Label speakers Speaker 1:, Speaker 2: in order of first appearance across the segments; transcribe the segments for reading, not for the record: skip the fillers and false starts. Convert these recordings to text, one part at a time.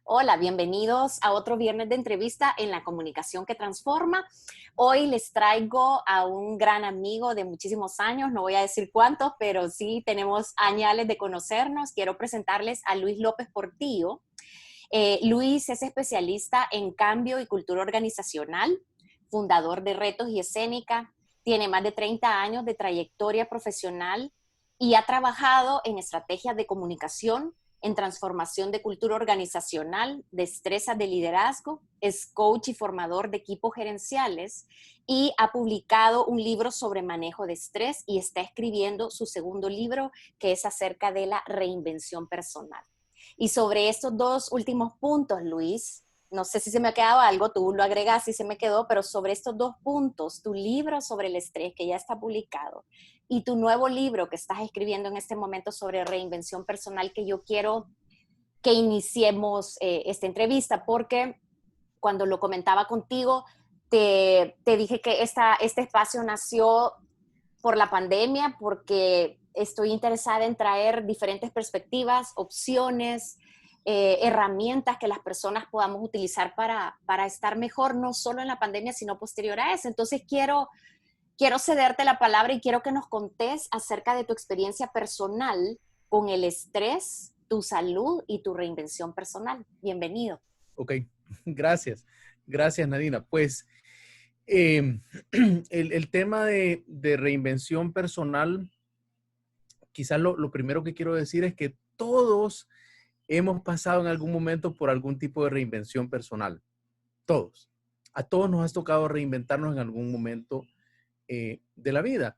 Speaker 1: Hola, bienvenidos a otro viernes de entrevista en la comunicación que transforma. Hoy les traigo a un gran amigo de muchísimos años, no voy a decir cuántos, pero sí tenemos añales de conocernos. Quiero presentarles a Luis López Portillo. Luis es especialista en cambio y cultura organizacional, fundador de Retos y Escénica, tiene más de 30 años de trayectoria profesional y ha trabajado en estrategias de comunicación, en transformación de cultura organizacional, destrezas de liderazgo, es coach y formador de equipos gerenciales y ha publicado un libro sobre manejo de estrés y está escribiendo su segundo libro que es acerca de la reinvención personal. Y sobre estos dos últimos puntos, Luis, no sé si se me ha quedado algo, tú lo agregas si se me quedó, pero sobre estos dos puntos, tu libro sobre el estrés que ya está publicado y tu nuevo libro que estás escribiendo en este momento sobre reinvención personal, que yo quiero que iniciemos esta entrevista, porque cuando lo comentaba contigo, te dije que este espacio nació por la pandemia, porque estoy interesada en traer diferentes perspectivas, opciones, herramientas que las personas podamos utilizar para estar mejor, no solo en la pandemia, sino posterior a eso. Entonces quiero cederte la palabra y quiero que nos contés acerca de tu experiencia personal con el estrés, tu salud y tu reinvención personal. Bienvenido.
Speaker 2: Ok, gracias. Gracias, Nadina. Pues eh, el tema de reinvención personal, quizás lo primero que quiero decir es que todos hemos pasado en algún momento por algún tipo de reinvención personal. Todos. A todos nos ha tocado reinventarnos en algún momento de la vida.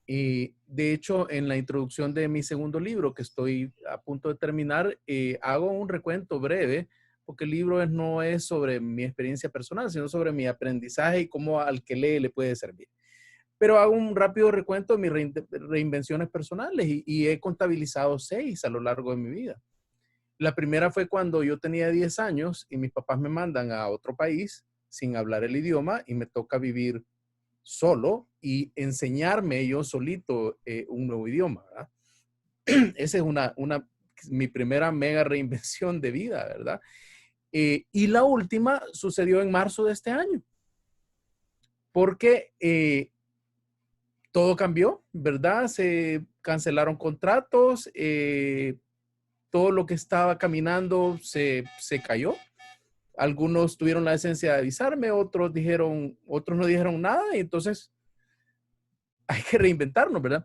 Speaker 2: Y de hecho, en la introducción de mi segundo libro, que estoy a punto de terminar, hago un recuento breve, porque el libro no es sobre mi experiencia personal, sino sobre mi aprendizaje y cómo al que lee le puede servir. Pero hago un rápido recuento de mis reinvenciones personales y he contabilizado 6 a lo largo de mi vida. La primera fue cuando yo tenía 10 años y mis papás me mandan a otro país sin hablar el idioma y me toca vivir solo y enseñarme yo solito un nuevo idioma, ¿verdad? Esa es mi primera mega reinvención de vida, ¿verdad? Y la última sucedió en marzo de este año, porque todo cambió, ¿verdad? Se cancelaron contratos, todo lo que estaba caminando se cayó. Algunos tuvieron la decencia de avisarme, otros no dijeron nada, y entonces hay que reinventarnos, ¿verdad?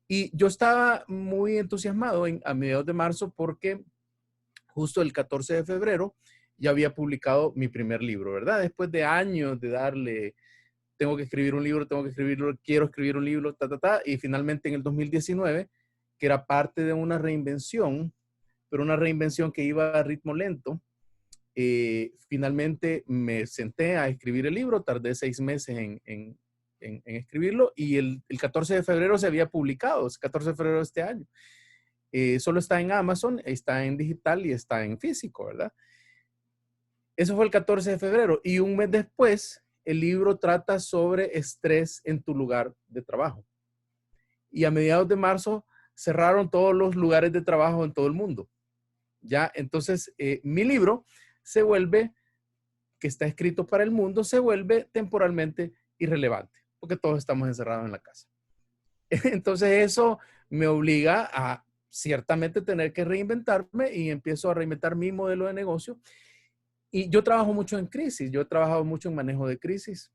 Speaker 2: Y yo estaba muy entusiasmado a mediados de marzo porque justo el 14 de febrero ya había publicado mi primer libro, ¿verdad? Después de años de darle, tengo que escribir un libro, tengo que escribirlo, quiero escribir un libro, y finalmente en el 2019, que era parte de una reinvención, pero una reinvención que iba a ritmo lento, finalmente me senté a escribir el libro, tardé 6 meses en escribirlo y el 14 de febrero se había publicado, el 14 de febrero de este año. Solo está en Amazon, está en digital y está en físico, ¿verdad? Eso fue el 14 de febrero y un mes después el libro trata sobre estrés en tu lugar de trabajo. Y a mediados de marzo cerraron todos los lugares de trabajo en todo el mundo. Ya, entonces mi libro se vuelve, que está escrito para el mundo, se vuelve temporalmente irrelevante, porque todos estamos encerrados en la casa. Entonces eso me obliga a ciertamente tener que reinventarme y empiezo a reinventar mi modelo de negocio. Y yo trabajo mucho en crisis, yo he trabajado mucho en manejo de crisis,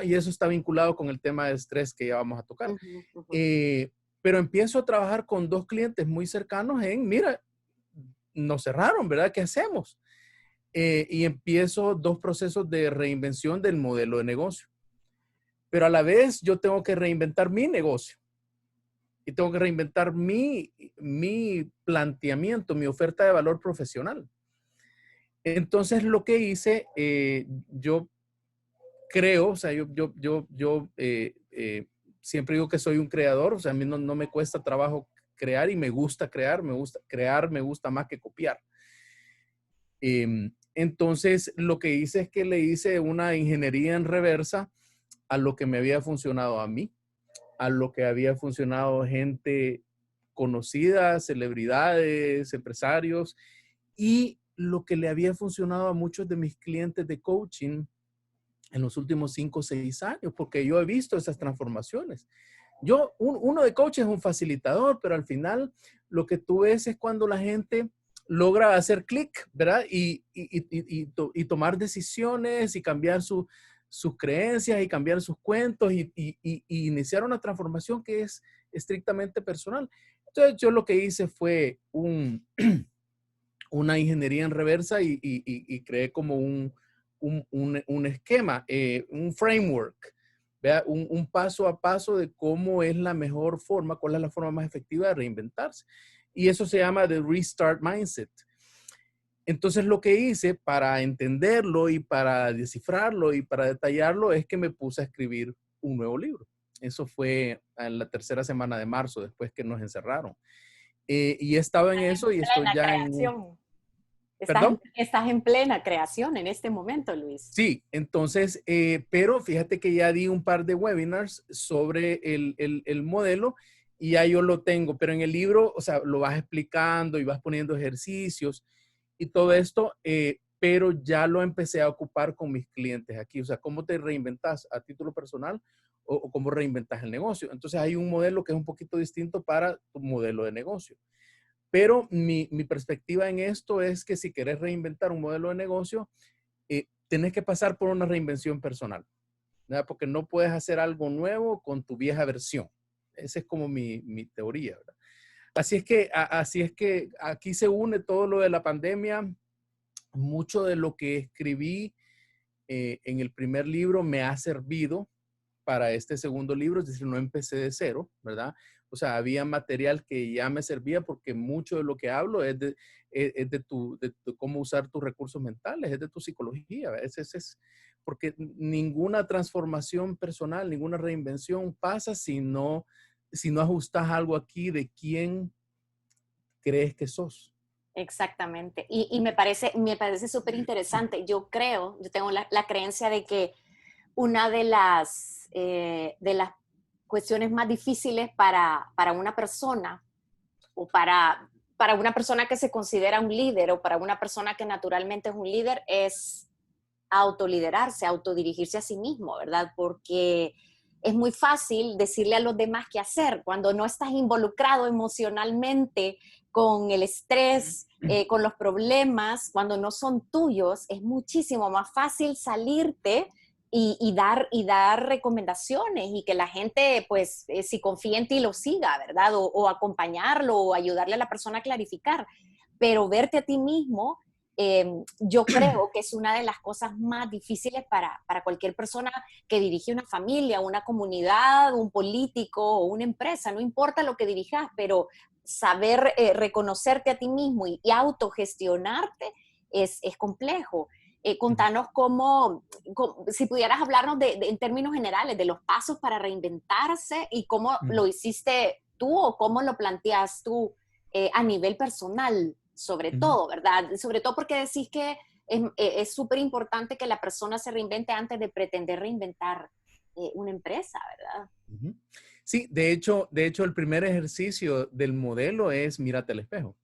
Speaker 2: y eso está vinculado con el tema de estrés que ya vamos a tocar.
Speaker 1: Uh-huh, uh-huh.
Speaker 2: Pero empiezo a trabajar con 2 clientes muy cercanos mira, nos cerraron, ¿verdad? ¿Qué hacemos? Y empiezo 2 procesos de reinvención del modelo de negocio. Pero a la vez yo tengo que reinventar mi negocio y tengo que reinventar mi planteamiento, mi oferta de valor profesional. Entonces lo que hice, yo creo, o sea, yo siempre digo que soy un creador, o sea, a mí no me cuesta trabajo crear y me gusta crear, me gusta más que copiar. Entonces, lo que hice es que le hice una ingeniería en reversa a lo que me había funcionado a mí, a lo que había funcionado gente conocida, celebridades, empresarios, y lo que le había funcionado a muchos de mis clientes de coaching en los últimos 5 o 6 años, porque yo he visto esas transformaciones. Uno de coach es un facilitador, pero al final lo que tú ves es cuando la gente logra hacer clic, ¿verdad? Y tomar decisiones y cambiar sus creencias y cambiar sus cuentos y iniciar una transformación que es estrictamente personal. Entonces yo lo que hice fue una ingeniería en reversa y creé como un esquema, un framework, ¿vea? Un paso a paso de cómo es la mejor forma, cuál es la forma más efectiva de reinventarse. Y eso se llama The Restart Mindset. Entonces lo que hice para entenderlo y para descifrarlo y para detallarlo es que me puse a escribir un nuevo libro. Eso fue en la tercera semana de marzo, después que nos encerraron. Y he estado en eso y estoy
Speaker 1: Plena
Speaker 2: ya en...
Speaker 1: creación.
Speaker 2: ¿Perdón?
Speaker 1: Estás en plena creación en este momento, Luis.
Speaker 2: Sí, entonces, pero fíjate que ya di un par de webinars sobre el modelo y ya yo lo tengo, pero en el libro, o sea, lo vas explicando y vas poniendo ejercicios y todo esto, pero ya lo empecé a ocupar con mis clientes aquí, o sea, cómo te reinventas a título personal o cómo reinventas el negocio. Entonces hay un modelo que es un poquito distinto para tu modelo de negocio. Pero mi perspectiva en esto es que si quieres reinventar un modelo de negocio, tenés que pasar por una reinvención personal, ¿verdad? Porque no puedes hacer algo nuevo con tu vieja versión. Esa es como mi teoría, ¿verdad? Así es que aquí se une todo lo de la pandemia. Mucho de lo que escribí en el primer libro me ha servido para este segundo libro, es decir, no empecé de cero, ¿verdad? O sea, había material que ya me servía porque mucho de lo que hablo es de cómo usar tus recursos mentales, es de tu psicología. Porque ninguna transformación personal, ninguna reinvención pasa si no ajustas algo aquí de quién crees que sos.
Speaker 1: Exactamente. Y me parece súper interesante. Yo tengo la creencia de que una de las cuestiones más difíciles para una persona o para una persona que se considera un líder o para una persona que naturalmente es un líder es autoliderarse, autodirigirse a sí mismo, ¿verdad? Porque es muy fácil decirle a los demás qué hacer cuando no estás involucrado emocionalmente con el estrés, con los problemas, cuando no son tuyos, es muchísimo más fácil salirte y dar recomendaciones y que la gente, pues, si confía en ti, lo siga, ¿verdad? O acompañarlo o ayudarle a la persona a clarificar. Pero verte a ti mismo, yo creo que es una de las cosas más difíciles para cualquier persona que dirige una familia, una comunidad, un político o una empresa, no importa lo que dirijas, pero saber reconocerte a ti mismo y autogestionarte es complejo. Contanos si pudieras hablarnos en términos generales de los pasos para reinventarse y cómo lo hiciste tú o cómo lo planteas tú a nivel personal, sobre todo, ¿verdad? Sobre todo porque decís que es súper importante que la persona se reinvente antes de pretender reinventar una empresa, ¿verdad?
Speaker 2: Sí, de hecho, el primer ejercicio del modelo es mírate al espejo.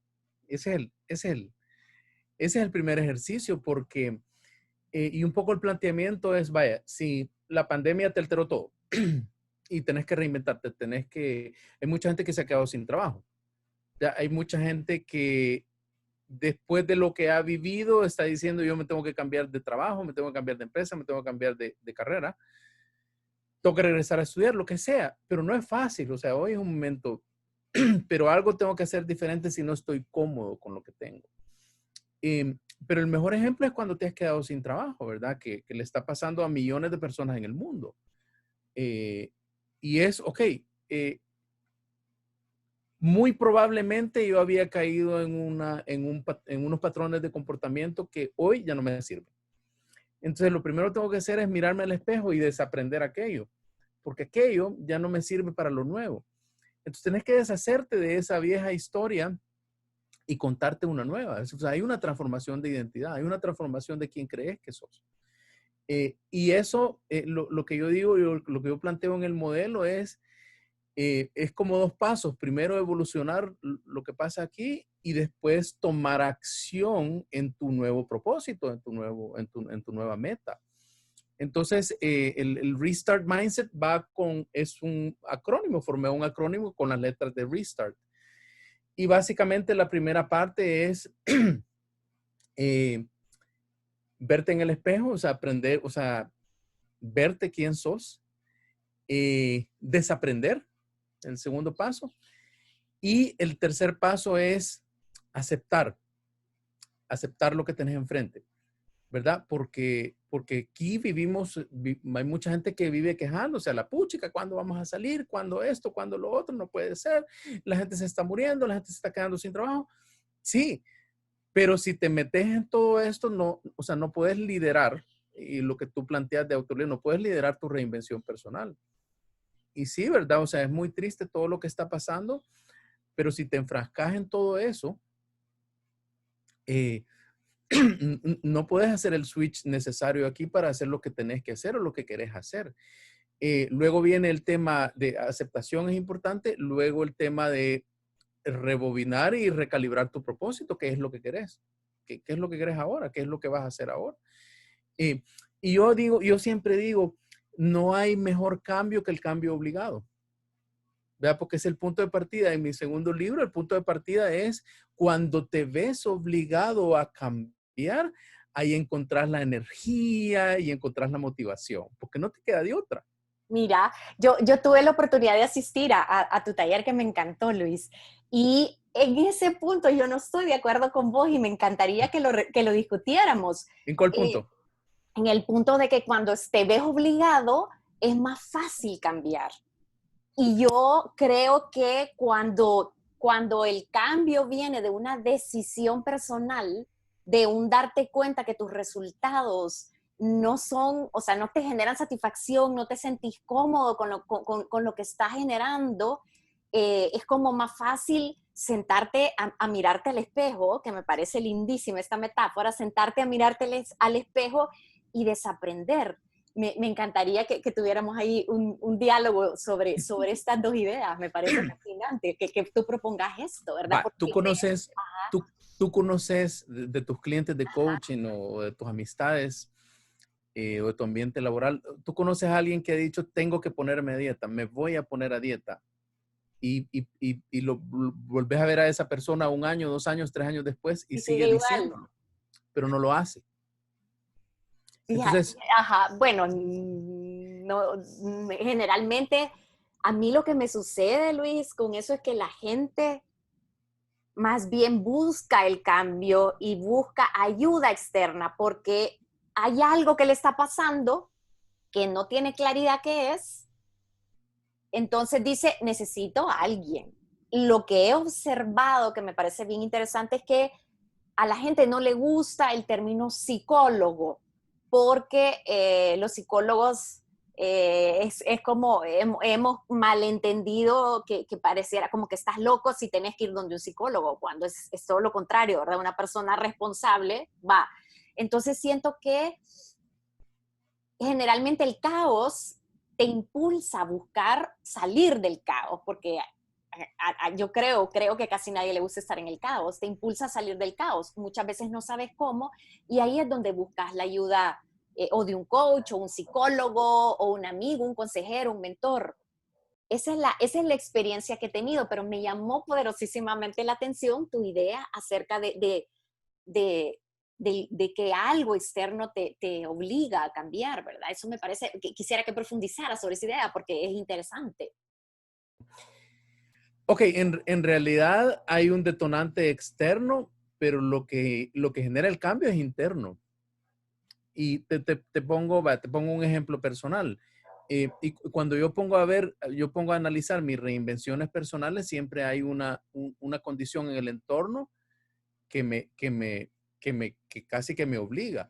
Speaker 2: Ese es el primer ejercicio porque, y un poco el planteamiento es, vaya, si la pandemia te alteró todo y tenés que reinventarte, hay mucha gente que se ha quedado sin trabajo. Ya hay mucha gente que después de lo que ha vivido está diciendo yo me tengo que cambiar de trabajo, me tengo que cambiar de empresa, me tengo que cambiar de carrera, tengo que regresar a estudiar, lo que sea, pero no es fácil, o sea, hoy es un momento, pero algo tengo que hacer diferente si no estoy cómodo con lo que tengo. Pero el mejor ejemplo es cuando te has quedado sin trabajo, ¿verdad? Que le está pasando a millones de personas en el mundo. Eh, y es, ok, muy probablemente yo había caído en unos patrones de comportamiento que hoy ya no me sirven. Entonces, lo primero que tengo que hacer es mirarme al espejo y desaprender aquello, porque aquello ya no me sirve para lo nuevo. Entonces, tenés que deshacerte de esa vieja historia y contarte una nueva. O sea, hay una transformación de identidad, hay una transformación de quién crees que sos. Y eso, lo que yo digo, lo que yo planteo en el modelo es como dos pasos. Primero, evolucionar lo que pasa aquí y después tomar acción en tu nuevo propósito, en tu nueva meta. Entonces, el Restart Mindset es un acrónimo, formé un acrónimo con las letras de Restart. Y básicamente la primera parte es verte en el espejo, o sea, aprender, o sea, verte quién sos, desaprender, el segundo paso. Y el tercer paso es aceptar lo que tenés enfrente, ¿verdad? Porque aquí hay mucha gente que vive quejándose a la puchica, ¿cuándo vamos a salir? ¿Cuándo esto? ¿Cuándo lo otro? No puede ser. La gente se está muriendo, la gente se está quedando sin trabajo. Sí, pero si te metes en todo esto, no, o sea, no puedes liderar, y lo que tú planteas de autoridad, no puedes liderar tu reinvención personal. Y sí, ¿verdad? O sea, es muy triste todo lo que está pasando, pero si te enfrascas en todo eso, eh, no puedes hacer el switch necesario aquí para hacer lo que tenés que hacer o lo que querés hacer. Luego viene el tema de aceptación, es importante. Luego el tema de rebobinar y recalibrar tu propósito. ¿Qué es lo que querés? ¿Qué es lo que querés ahora? ¿Qué es lo que vas a hacer ahora? Y yo siempre digo, no hay mejor cambio que el cambio obligado. ¿Verdad? Porque es el punto de partida. En mi segundo libro, el punto de partida es cuando te ves obligado a cambiar, ahí encontrás la energía y encontrás la motivación, porque no te queda de otra.
Speaker 1: Mira, yo tuve la oportunidad de asistir a tu taller que me encantó, Luis. Y en ese punto yo no estoy de acuerdo con vos y me encantaría que lo discutiéramos.
Speaker 2: ¿En cuál
Speaker 1: Eh,
Speaker 2: punto?
Speaker 1: en el punto de que cuando te ves obligado es más fácil cambiar. Y yo creo que cuando el cambio viene de una decisión personal, de un darte cuenta que tus resultados no son, o sea, no te generan satisfacción, no te sentís cómodo con lo que estás generando, es como más fácil sentarte a mirarte al espejo, que me parece lindísima esta metáfora, sentarte a mirarte al espejo y desaprender. Me encantaría que tuviéramos ahí un diálogo sobre estas dos ideas. Me parece fascinante que tú propongas esto, ¿verdad?
Speaker 2: Va,
Speaker 1: Porque creo,
Speaker 2: tú conoces de tus clientes de coaching o de tus amistades o de tu ambiente laboral, tú conoces a alguien que ha dicho, tengo que ponerme a dieta, me voy a poner a dieta. Y lo volvés a ver a esa persona 1 año, 2 años, 3 años después y
Speaker 1: y
Speaker 2: sigue
Speaker 1: sigue igual.
Speaker 2: diciéndolo, pero no lo hace.
Speaker 1: Fíjate,
Speaker 2: Entonces,
Speaker 1: ajá, bueno, no, generalmente a mí lo que me sucede, Luis, con eso es que la gente más bien busca el cambio y busca ayuda externa porque hay algo que le está pasando que no tiene claridad qué es. Entonces dice, necesito a alguien. Lo que he observado que me parece bien interesante es que a la gente no le gusta el término psicólogo, porque los psicólogos es como hemos malentendido que pareciera como que estás loco si tenés que ir donde un psicólogo, cuando es todo lo contrario, ¿verdad? Una persona responsable va. Entonces siento que generalmente el caos te impulsa a buscar salir del caos, porque yo creo que casi nadie le gusta estar en el caos, te impulsa a salir del caos. Muchas veces no sabes cómo y ahí es donde buscas la ayuda o de un coach o un psicólogo o un amigo, un consejero, un mentor. Esa es la experiencia que he tenido, pero me llamó poderosísimamente la atención tu idea acerca de, de que algo externo te obliga a cambiar, ¿verdad? Eso me parece, que quisiera que profundizara sobre esa idea porque es interesante.
Speaker 2: ok, en realidad hay un detonante externo, pero lo que genera el cambio es interno. Y te pongo un ejemplo personal. Y cuando yo pongo a analizar mis reinvenciones personales, siempre hay una condición en el entorno que que casi que me obliga.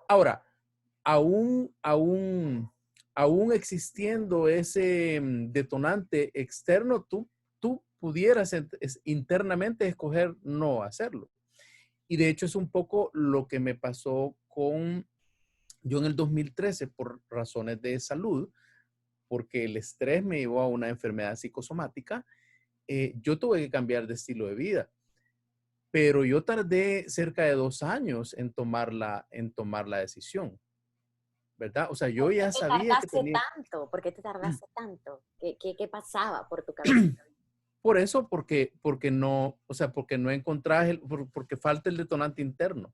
Speaker 2: Ahora, aún, aún, aún existiendo ese detonante externo, tú pudieras internamente escoger no hacerlo. Y de hecho es un poco lo que me pasó yo en el 2013 por razones de salud, porque el estrés me llevó a una enfermedad psicosomática, yo tuve que cambiar de estilo de vida. pero yo tardé cerca de 2 años en tomar la decisión, ¿verdad? O sea,
Speaker 1: ¿Por
Speaker 2: yo
Speaker 1: qué
Speaker 2: ya
Speaker 1: te
Speaker 2: sabía que
Speaker 1: tardaste
Speaker 2: tenía,
Speaker 1: tanto? ¿Por qué te tardaste tanto? ¿Qué pasaba por tu cabeza?
Speaker 2: por eso, porque no, o sea, porque no encontrás, porque falta el detonante interno.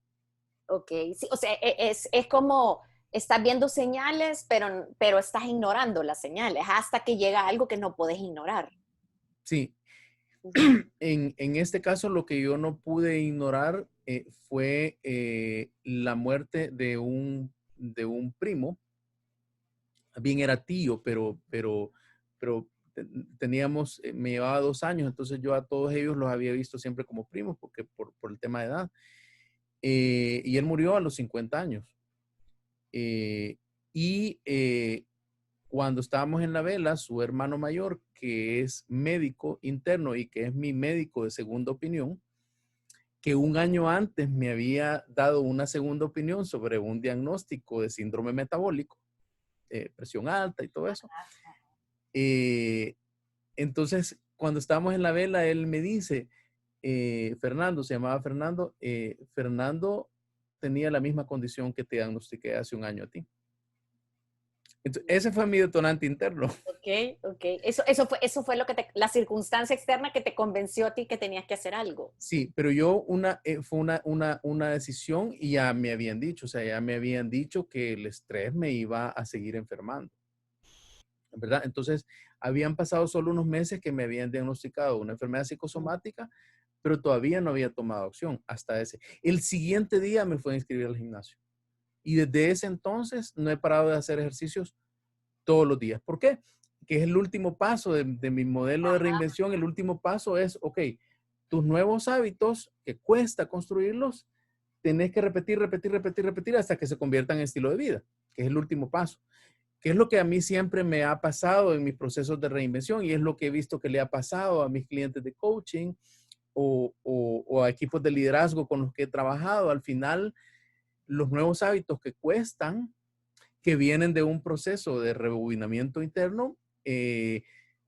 Speaker 1: Ok, sí, o sea, es como estás viendo señales, pero estás ignorando las señales hasta que llega algo que no puedes ignorar.
Speaker 2: Sí,
Speaker 1: Ujú.
Speaker 2: en este caso lo que yo no pude ignorar fue la muerte de un primo. Bien era tío, pero teníamos, me llevaba 2 años, entonces yo a todos ellos los había visto siempre como primos, porque por el tema de edad. Y él murió a los 50 años. Eh, y cuando estábamos en la vela, su hermano mayor, que es médico interno y que es mi médico de segunda opinión, que un año antes me había dado una segunda opinión sobre un diagnóstico de síndrome metabólico, presión alta y todo eso. Eh, entonces, cuando estábamos en la vela, él me dice, Fernando, se llamaba Fernando, Fernando tenía la misma condición que te diagnostiqué hace un año a ti. Entonces, ese fue mi detonante interno.
Speaker 1: Ok, ok. Eso fue lo que la circunstancia externa que te convenció a ti que tenías que hacer algo.
Speaker 2: Sí, pero fue una decisión y ya me habían dicho, o sea, ya me habían dicho que el estrés me iba a seguir enfermando, ¿verdad? Entonces, habían pasado solo unos meses que me habían diagnosticado una enfermedad psicosomática, pero todavía no había tomado acción hasta ese. El siguiente día me fue a inscribir al gimnasio y desde ese entonces no he parado de hacer ejercicios todos los días. ¿Por qué? Que es el último paso de mi modelo de reinvención. El último paso es, ok, tus nuevos hábitos que cuesta construirlos, tenés que repetir, repetir, repetir, repetir hasta que se conviertan en estilo de vida, que es el último paso. Que es lo que a mí siempre me ha pasado en mis procesos de reinvención y es lo que he visto que le ha pasado a mis clientes de coaching o a equipos de liderazgo con los que he trabajado. Al final, los nuevos hábitos que cuestan, que vienen de un proceso de rebobinamiento interno,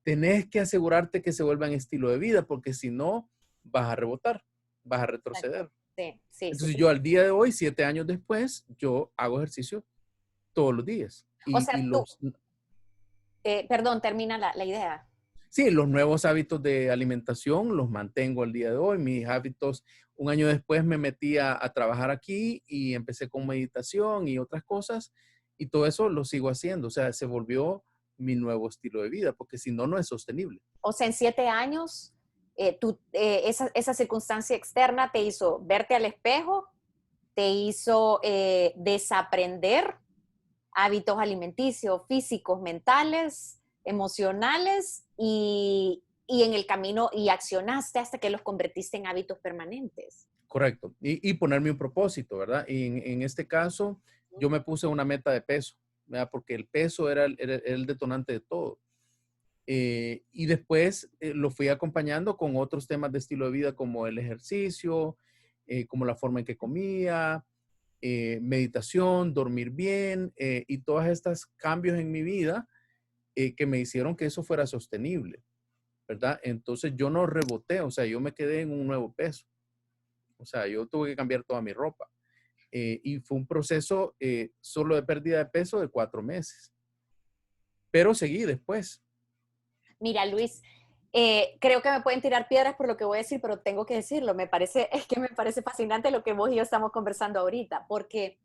Speaker 2: tenés que asegurarte que se vuelvan estilo de vida, porque si no, vas a rebotar, vas a retroceder.
Speaker 1: Exacto. Sí, sí, sí,
Speaker 2: Entonces
Speaker 1: sí.
Speaker 2: yo al día de hoy, 7 años después, yo hago ejercicio todos los días.
Speaker 1: O
Speaker 2: Y
Speaker 1: sea, tú, perdón, termina la idea.
Speaker 2: sí, los nuevos hábitos de alimentación los mantengo al día de hoy. Mis hábitos, un año después me metí a trabajar aquí y empecé con meditación y otras cosas y todo eso lo sigo haciendo. O sea, se volvió mi nuevo estilo de vida porque si no, no es sostenible.
Speaker 1: O sea, en 7 años, esa circunstancia externa te hizo verte al espejo, te hizo desaprender hábitos alimenticios, físicos, mentales, emocionales y en el camino y accionaste hasta que los convertiste en hábitos permanentes.
Speaker 2: Correcto. Y ponerme un propósito, ¿verdad? Y en este caso, yo me puse una meta de peso, ¿verdad? Porque el peso era el detonante de todo. Y después lo fui acompañando con otros temas de estilo de vida como el ejercicio, como la forma en que comía, meditación, dormir bien y todos estos cambios en mi vida que me hicieron que eso fuera sostenible, ¿verdad? Entonces yo no reboté, o sea, yo me quedé en un nuevo peso, o sea, yo tuve que cambiar toda mi ropa y fue un proceso solo de pérdida de peso de 4 meses, pero seguí después.
Speaker 1: Mira, Luis, creo que me pueden tirar piedras por lo que voy a decir, pero tengo que decirlo. Es que me parece fascinante lo que vos y yo estamos conversando ahorita, porque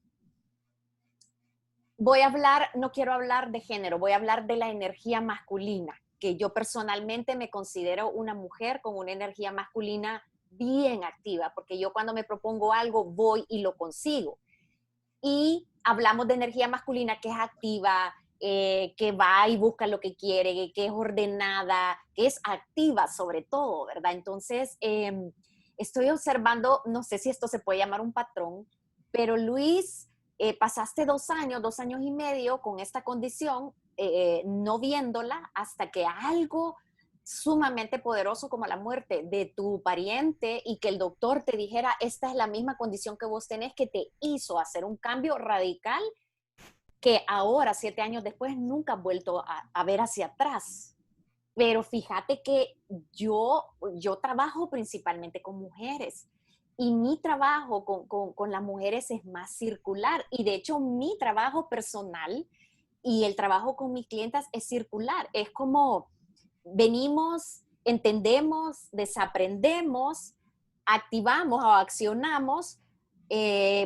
Speaker 1: voy a hablar, no quiero hablar de género, voy a hablar de la energía masculina, que yo personalmente me considero una mujer con una energía masculina bien activa, porque yo cuando me propongo algo voy y lo consigo. Y hablamos de energía masculina que es activa, que va y busca lo que quiere, que es ordenada, que es activa sobre todo, ¿verdad? Entonces, estoy observando, no sé si esto se puede llamar un patrón, pero Luis, pasaste 2 años, 2 años y medio con esta condición, no viéndola hasta que algo sumamente poderoso como la muerte de tu pariente y que el doctor te dijera, esta es la misma condición que vos tenés, que te hizo hacer un cambio radical que ahora, 7 años después, nunca has vuelto a ver hacia atrás. Pero fíjate que yo trabajo principalmente con mujeres Y mi trabajo con las mujeres es más circular. Y de hecho, mi trabajo personal y el trabajo con mis clientas es circular. Es como venimos, entendemos, desaprendemos, activamos o accionamos,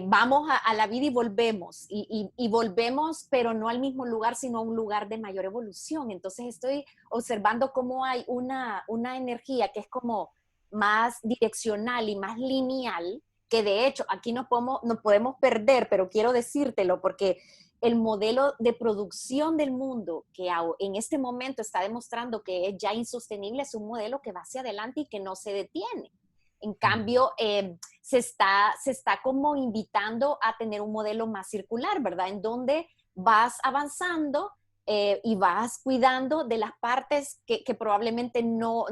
Speaker 1: vamos a la vida y volvemos. Y volvemos, pero no al mismo lugar, sino a un lugar de mayor evolución. Entonces estoy observando cómo hay una energía que es como más direccional y más lineal, que de hecho aquí no podemos perder, pero quiero decírtelo porque el modelo de producción del mundo que en este momento está demostrando que es ya insostenible es un modelo que va hacia adelante y que no se detiene. En cambio, se está como invitando a tener un modelo más circular, ¿verdad? En donde vas avanzando y vas cuidando de las partes que probablemente no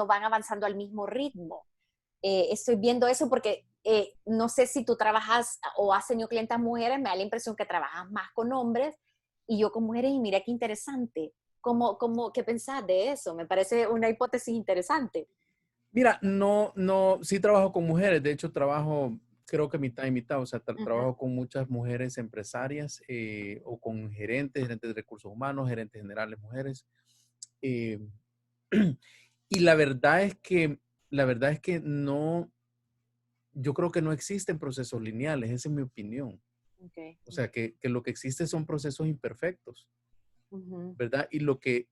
Speaker 1: van avanzando al mismo ritmo. Estoy viendo eso porque no sé si tú trabajas o has tenido clientas mujeres, me da la impresión que trabajas más con hombres y yo con mujeres y mira qué interesante. ¿Qué pensás de eso? Me parece una hipótesis interesante.
Speaker 2: Mira, no, sí trabajo con mujeres, de hecho trabajo, creo que mitad y mitad, o sea,
Speaker 1: Ujú.
Speaker 2: trabajo con muchas mujeres empresarias o con gerentes de recursos humanos, gerentes generales mujeres. eh, y la verdad es que no, yo creo que no existen procesos lineales, esa es mi opinión.
Speaker 1: Okay,
Speaker 2: O sea,
Speaker 1: okay.
Speaker 2: que lo que existe son procesos imperfectos.
Speaker 1: Ujú.
Speaker 2: ¿Verdad? Y lo que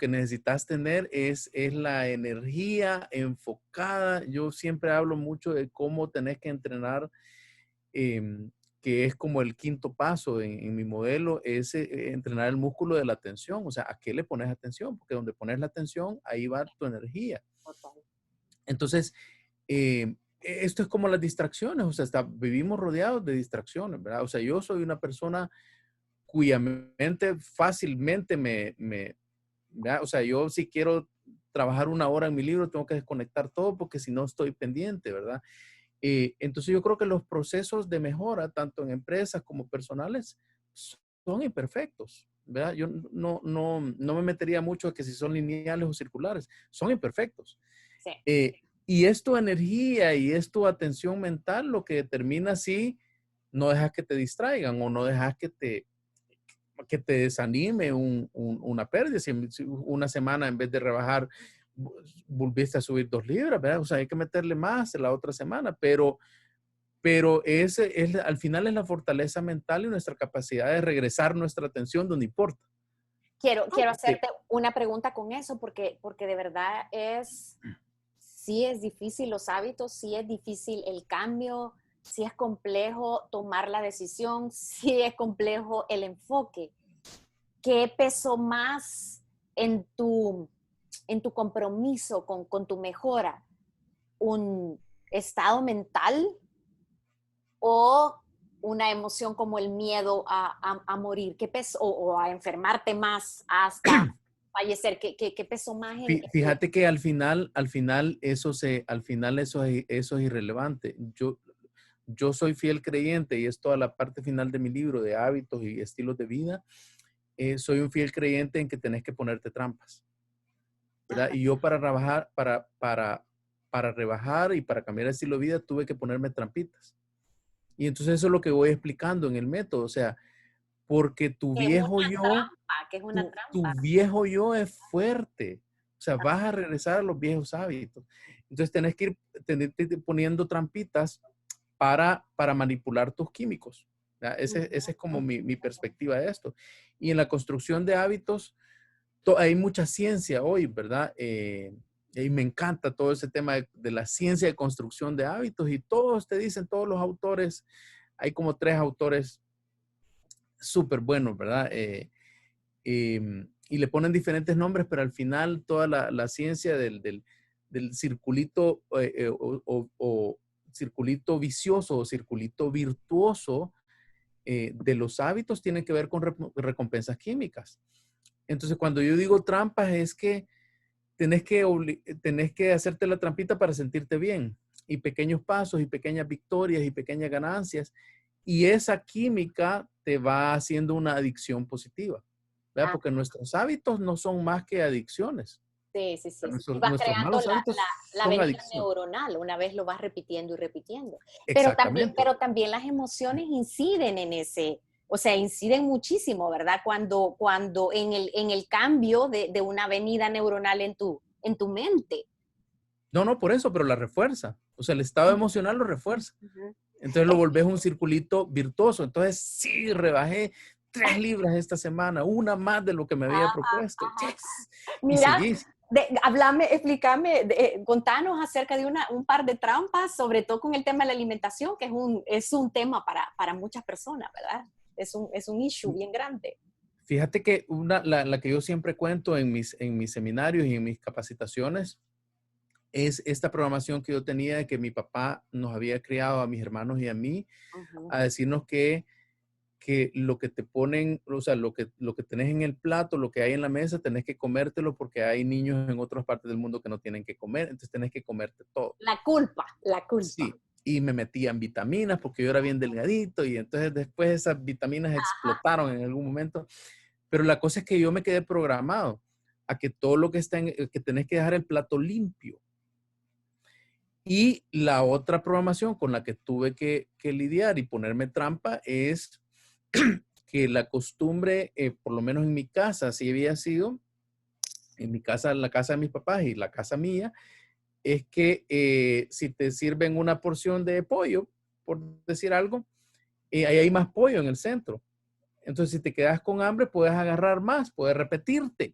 Speaker 2: necesitas tener es la energía enfocada. Yo siempre hablo mucho de cómo tenés que entrenar, que es como el quinto paso en mi modelo, es entrenar el músculo de la atención. O sea, ¿a qué le pones atención? Porque donde pones la atención, ahí va tu energía.
Speaker 1: Total.
Speaker 2: Entonces, esto es como las distracciones, o sea, vivimos rodeados de distracciones, ¿verdad? O sea, yo soy una persona cuya mente fácilmente ¿verdad? O sea, yo si quiero trabajar una hora en mi libro, tengo que desconectar todo porque si no estoy pendiente, ¿verdad? Entonces yo creo que los procesos de mejora, tanto en empresas como personales, son imperfectos, ¿verdad? Yo no me metería mucho a que si son lineales o circulares, son imperfectos.
Speaker 1: Sí.
Speaker 2: Y es tu energía y es tu atención mental lo que determina si no dejas que te distraigan o no dejas que te desanime una pérdida. Si una semana en vez de rebajar, volviste a subir 2 libras, ¿verdad? O sea, hay que meterle más la otra semana, pero al final es la fortaleza mental y nuestra capacidad de regresar nuestra atención donde importa. ¿No?
Speaker 1: Quiero
Speaker 2: Porque
Speaker 1: hacerte una pregunta con eso porque de verdad sí es difícil los hábitos, sí es difícil el cambio, sí es complejo tomar la decisión, sí es complejo el enfoque. ¿Qué pesó más en en tu compromiso con tu mejora? ¿Un estado mental o una emoción como el miedo a morir? ¿Qué pesó? O a enfermarte más hasta fallecer. ¿Qué pesó más
Speaker 2: fíjate que al final eso es irrelevante. Yo soy fiel creyente y es toda la parte final de mi libro de hábitos y estilos de vida. Soy un fiel creyente en que tenés que ponerte trampas, ¿verdad?
Speaker 1: Ajá.
Speaker 2: Y yo para rebajar, para rebajar y para cambiar el estilo de vida tuve que ponerme trampitas. Y entonces eso es lo que voy explicando en el método, o sea, porque
Speaker 1: ¿Qué es una trampa? ¿Qué es una
Speaker 2: tu
Speaker 1: trampa?
Speaker 2: viejo yo es fuerte, o sea, vas a regresar a los viejos hábitos. Entonces tenerte poniendo trampitas para manipular tus químicos. ¿Verdad? Ese es como mi perspectiva de esto. Y en la construcción de hábitos, hay mucha ciencia hoy, ¿verdad? Y me encanta todo ese tema de la ciencia de construcción de hábitos y todos te dicen, todos los autores, hay como 3 autores súper buenos, ¿verdad? Y le ponen diferentes nombres, pero al final toda la ciencia del circulito o circulito vicioso o circulito virtuoso de los hábitos tiene que ver con recompensas químicas. Entonces, cuando yo digo trampas, es que tenés que hacerte la trampita para sentirte bien. Y pequeños pasos y pequeñas victorias y pequeñas ganancias. Y esa química te va haciendo una adicción positiva. ¿Verdad?
Speaker 1: Ah,
Speaker 2: Porque nuestros hábitos no son más que adicciones.
Speaker 1: Sí, sí, sí, sí. Y vas
Speaker 2: Nuestros
Speaker 1: creando
Speaker 2: malos hábitos
Speaker 1: la
Speaker 2: son
Speaker 1: ventana
Speaker 2: adicción.
Speaker 1: neuronal, una vez lo vas repitiendo y repitiendo.
Speaker 2: Exactamente.
Speaker 1: Pero también las emociones inciden en ese, o sea, inciden muchísimo, ¿verdad? Cuando en el cambio de una avenida neuronal en tu mente.
Speaker 2: No, no, por eso, pero la refuerza. O sea, el estado
Speaker 1: Ujú,
Speaker 2: emocional lo refuerza.
Speaker 1: ujú.
Speaker 2: Entonces lo
Speaker 1: Es-
Speaker 2: volvés un circulito virtuoso. Entonces, sí, rebajé 3 libras esta semana, una más de lo que me había propuesto. Yes. Y
Speaker 1: Mira,
Speaker 2: seguís.
Speaker 1: háblame, explícame, contanos acerca de un par de trampas, sobre todo con el tema de la alimentación, que es un tema para muchas personas, ¿verdad? Es un issue bien grande.
Speaker 2: Fíjate que la que yo siempre cuento en mis seminarios y en mis capacitaciones es esta programación que yo tenía de que mi papá nos había criado a mis hermanos y a mí
Speaker 1: Ujú.
Speaker 2: a decirnos que lo que te ponen, o sea, lo que tenés en el plato, lo que hay en la mesa, tenés que comértelo porque hay niños en otras partes del mundo que no tienen que comer, entonces tenés que comerte todo.
Speaker 1: La culpa.
Speaker 2: Sí, y me metían vitaminas porque yo era bien delgadito y entonces después esas vitaminas explotaron en algún momento. Pero la cosa es que yo me quedé programado a que todo lo que está que tenés que dejar el plato limpio. Y la otra programación con la que tuve que lidiar y ponerme trampa es que la costumbre, por lo menos en mi casa, así había sido, en mi casa, la casa de mis papás y la casa mía, es que si te sirven una porción de pollo, por decir algo, ahí hay más pollo en el centro. Entonces, si te quedas con hambre, puedes agarrar más, puedes repetirte.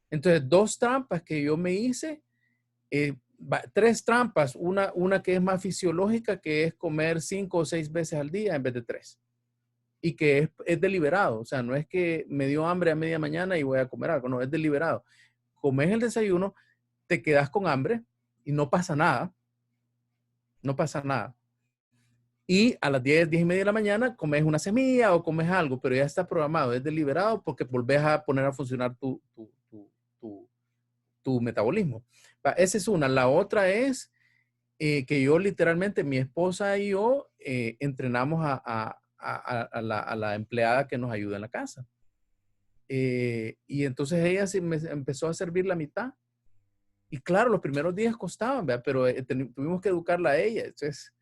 Speaker 2: Entonces, 2 trampas que yo me hice, 3 trampas, una que es más fisiológica, que es comer 5 o 6 veces al día en vez de 3. Y que es deliberado, o sea, no es que me dio hambre a media mañana y voy a comer algo, no, es deliberado. Comes el desayuno, te quedas con hambre y no pasa nada, no pasa nada. Y a las 10 y media de la mañana comes una semilla o comes algo, pero ya está programado, es deliberado porque volvés a poner a funcionar tu, tu metabolismo. Esa es una. La otra es que yo literalmente, mi esposa y yo entrenamos a la empleada que nos ayuda en la casa. Y entonces ella sí me empezó a servir la mitad. Y claro, los primeros días costaban, ¿verdad? Pero tuvimos que educarla a ella. Entonces,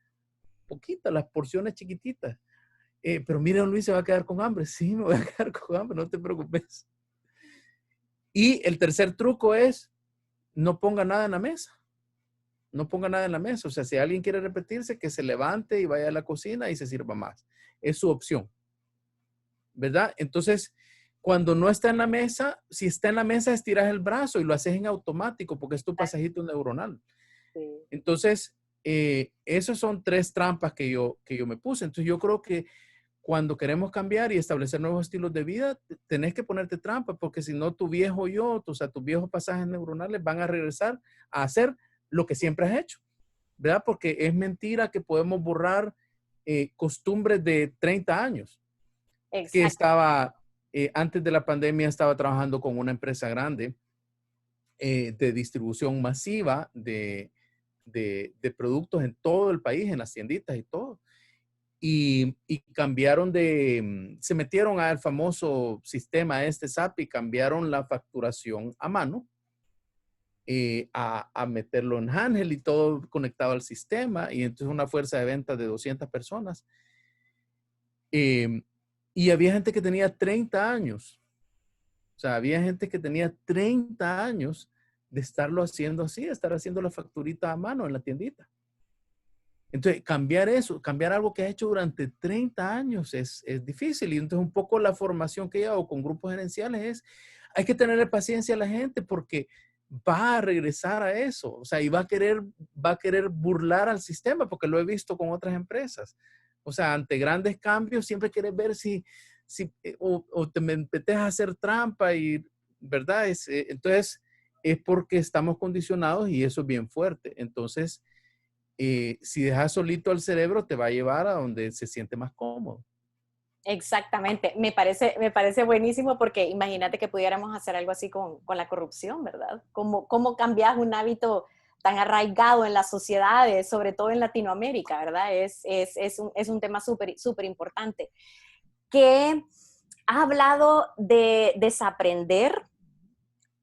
Speaker 2: poquitas, las porciones chiquititas. Pero mire, don Luis se va a quedar con hambre. Sí, me voy a quedar con hambre, no te preocupes. Y el tercer truco es no ponga nada en la mesa. No ponga nada en la mesa. O sea, si alguien quiere repetirse, que se levante y vaya a la cocina y se sirva más. Es su opción, ¿verdad? Entonces, cuando no está en la mesa, si está en la mesa, estiras el brazo y lo haces en automático porque es tu pasajito neuronal.
Speaker 1: Sí.
Speaker 2: Entonces, esas son 3 trampas que yo me puse. Entonces, yo creo que cuando queremos cambiar y establecer nuevos estilos de vida, tenés que ponerte trampas porque si no, tu viejo yo, o sea, tus viejos pasajes neuronales van a regresar a hacer lo que siempre has hecho, ¿verdad? Porque es mentira que podemos borrar costumbres de 30 años. Que
Speaker 1: Exacto.
Speaker 2: estaba, antes de la pandemia, estaba trabajando con una empresa grande de distribución masiva de productos en todo el país, en las tienditas y todo. Y cambiaron se metieron al famoso sistema este SAP y cambiaron la facturación a mano a meterlo en handheld y todo conectado al sistema. Y entonces una fuerza de ventas de 200 personas. Eh, y había gente que tenía 30 años. O sea, había gente que tenía 30 años de estarlo haciendo así, de estar haciendo la facturita a mano en la tiendita. Entonces, cambiar eso, cambiar algo que has hecho durante 30 años es difícil. Y entonces un poco la formación que yo hago con grupos gerenciales es, hay que tenerle paciencia a la gente porque va a regresar a eso. O sea, y va a querer burlar al sistema porque lo he visto con otras empresas. O sea, ante grandes cambios siempre quieres ver o te metes a hacer trampa y, ¿verdad? Entonces, es porque estamos condicionados y eso es bien fuerte. Entonces, si dejas solito al cerebro, te va a llevar a donde se siente más cómodo.
Speaker 1: Exactamente, me parece buenísimo porque imagínate que pudiéramos hacer algo así con la corrupción, ¿verdad? ¿Cómo cambias un hábito tan arraigado en las sociedades, sobre todo en Latinoamérica, ¿verdad? Es un tema súper importante. Que ha hablado de desaprender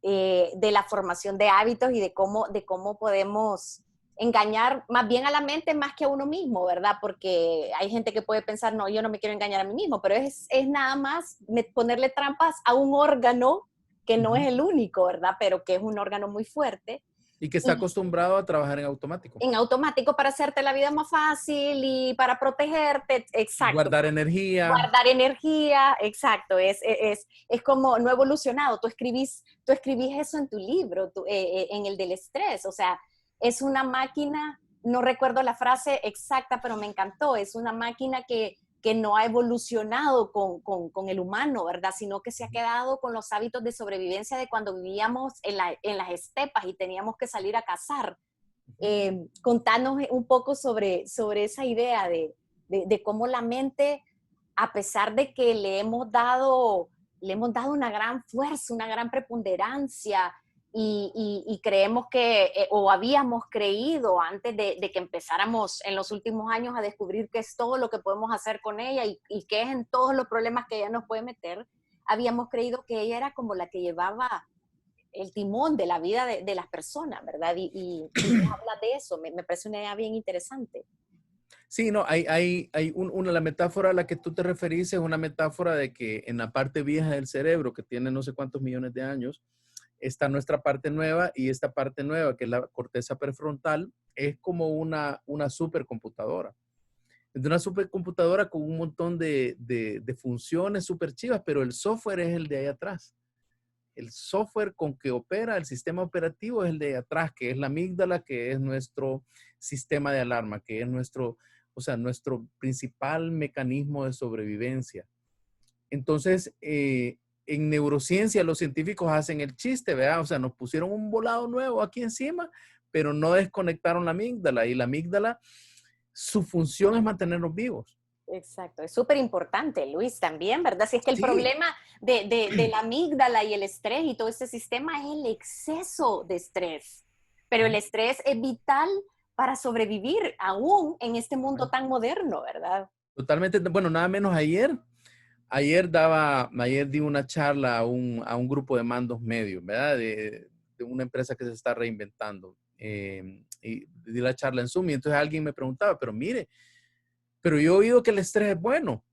Speaker 1: de la formación de hábitos y de cómo podemos engañar más bien a la mente más que a uno mismo, ¿verdad? Porque hay gente que puede pensar, no, yo no me quiero engañar a mí mismo, pero es nada más ponerle trampas a un órgano que no es el único, ¿verdad? Pero que es un órgano muy fuerte.
Speaker 2: Y que está acostumbrado a trabajar en automático.
Speaker 1: En automático para hacerte la vida más fácil y para protegerte, exacto.
Speaker 2: Guardar energía.
Speaker 1: Guardar energía, exacto. Es como no evolucionado. Tú escribís eso en tu libro, en el del estrés. O sea, es una máquina, no recuerdo la frase exacta, pero me encantó. Es una máquina que no ha evolucionado con el humano, ¿verdad? Sino que se ha quedado con los hábitos de sobrevivencia de cuando vivíamos en las estepas y teníamos que salir a cazar. Contanos un poco sobre esa idea de cómo la mente, a pesar de que le hemos dado una gran fuerza, una gran preponderancia, y creemos que, o habíamos creído antes de que empezáramos en los últimos años a descubrir qué es todo lo que podemos hacer con ella y qué es en todos los problemas que ella nos puede meter, habíamos creído que ella era como la que llevaba el timón de la vida de las personas, ¿verdad? Y habla de eso, me parece una idea bien interesante.
Speaker 2: Sí, no, la metáfora a la que tú te referís es una metáfora de que en la parte vieja del cerebro, que tiene no sé cuántos millones de años, está nuestra parte nueva, y esta parte nueva, que es la corteza prefrontal, es como una supercomputadora. Es una supercomputadora con un montón de funciones súper chivas, pero el software es el de ahí atrás. El software con que opera el sistema operativo es el de ahí atrás, que es la amígdala, que es nuestro sistema de alarma, que es nuestro principal mecanismo de sobrevivencia. Entonces, en neurociencia los científicos hacen el chiste, ¿verdad? O sea, nos pusieron un volado nuevo aquí encima, pero no desconectaron la amígdala, y la amígdala, su función es mantenernos vivos.
Speaker 1: Exacto, es súper importante, Luis, también, ¿verdad? Si es que el
Speaker 2: Sí.
Speaker 1: problema de la amígdala y el estrés y todo este sistema es el exceso de estrés, pero el estrés es vital para sobrevivir aún en este mundo tan moderno, ¿verdad?
Speaker 2: Totalmente. Bueno, nada menos ayer. Ayer di una charla a un grupo de mandos medios, ¿verdad? De una empresa que se está reinventando. Y di la charla en Zoom, y entonces alguien me preguntaba, pero mire, pero yo he oído que el estrés es bueno.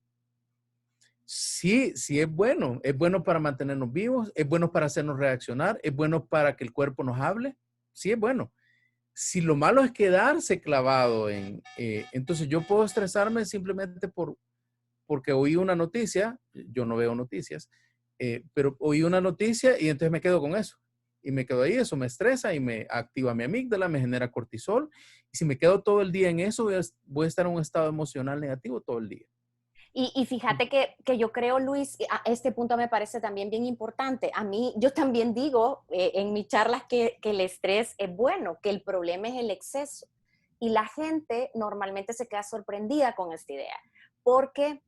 Speaker 2: Sí, sí es bueno para mantenernos vivos, es bueno para hacernos reaccionar, es bueno para que el cuerpo nos hable, sí es bueno. Si lo malo es quedarse clavado entonces yo puedo estresarme simplemente porque oí una noticia. Yo no veo noticias, pero oí una noticia y entonces me quedo con eso. Y me quedo ahí, eso me estresa y me activa mi amígdala, me genera cortisol. Y si me quedo todo el día en eso, voy a estar en un estado emocional negativo todo el día.
Speaker 1: Y fíjate que yo creo, Luis, a este punto me parece también bien importante. A mí, yo también digo en mis charlas que el estrés es bueno, que el problema es el exceso. Y la gente normalmente se queda sorprendida con esta idea, porque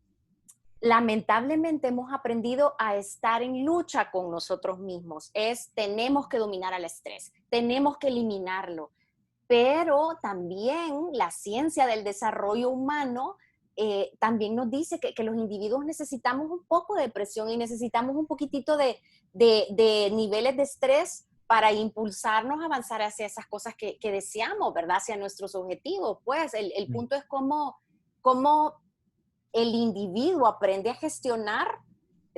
Speaker 1: lamentablemente hemos aprendido a estar en lucha con nosotros mismos. Tenemos que dominar al estrés, tenemos que eliminarlo, pero también la ciencia del desarrollo humano también nos dice que los individuos necesitamos un poco de presión y necesitamos un poquitito de niveles de estrés para impulsarnos a avanzar hacia esas cosas que deseamos, ¿verdad? Hacia nuestros objetivos. Pues el punto es cómo el individuo aprende a gestionar